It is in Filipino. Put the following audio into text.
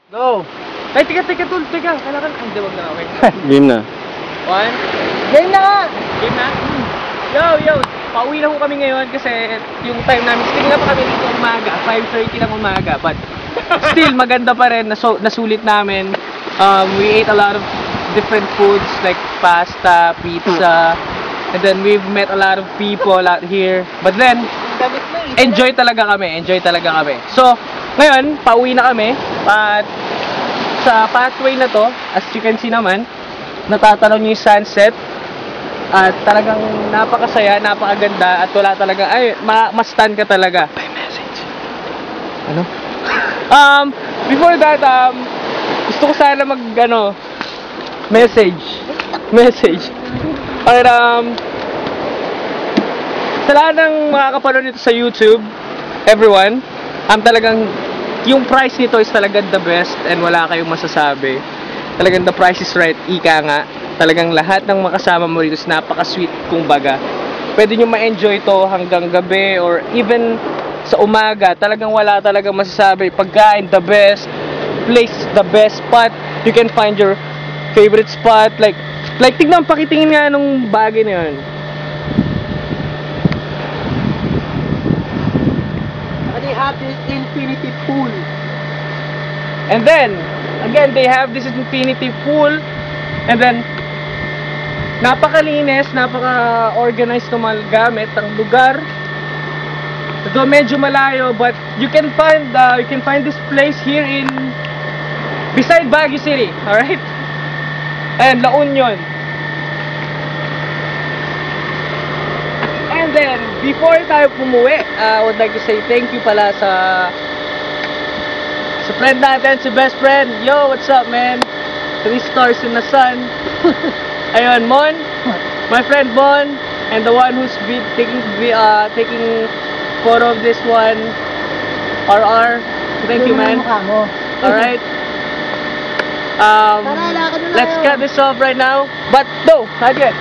Go! Ay, teka, tol. Teka. Kailangan. Ay, hindi, wag na. Okay. Game na. One. Game na nga! Game na? Yo! Pauwi na ho kami ngayon kasi yung time namin, kanina pa kami dito umaga, 5:30 ng umaga, but still maganda pa rin, nasulit namin. We ate a lot of different foods like pasta, pizza, and then we've met a lot of people out here. But then, enjoy talaga kami. So, ngayon, pauwi na kami, at sa pathway na to, as you can see naman, natatanaw niyo yung sunset. At talagang napakasaya, napakaganda, at wala talaga, ma-stand ka talaga. By message. Ano? Before that, gusto ko sana message. Para, sa lahat ng makakapanood nito sa YouTube, everyone, talagang, yung price nito is talagang the best, and wala kayong masasabi. Talagang the price is right, ika nga. Talagang lahat ng makasama mo rito is napaka-sweet, kumbaga. Pwede nyo ma-enjoy to hanggang gabi or even sa umaga. Talagang wala talagang masasabi. Pagkain, the best. Place, the best spot. You can find your favorite spot. Like tignan, pakitingin nga nung bagay na yun. They have this infinity pool. And then, again, they have this infinity pool. And then, napakalinis, napaka-organized ng mga gamit, ang lugar. Ito medyo malayo, but you can find this place here in beside Baguio City, alright? And La Union. And then, before tayo pumuwi, I would like to say thank you pala sa friend natin, si best friend. Yo, what's up, man? 3 stars in the sun. Ayun, Mon, my friend Mon, and the one who's taking photo of this one, RR. Thank you, man. Alright. Let's cut this off right now. But no, not yet.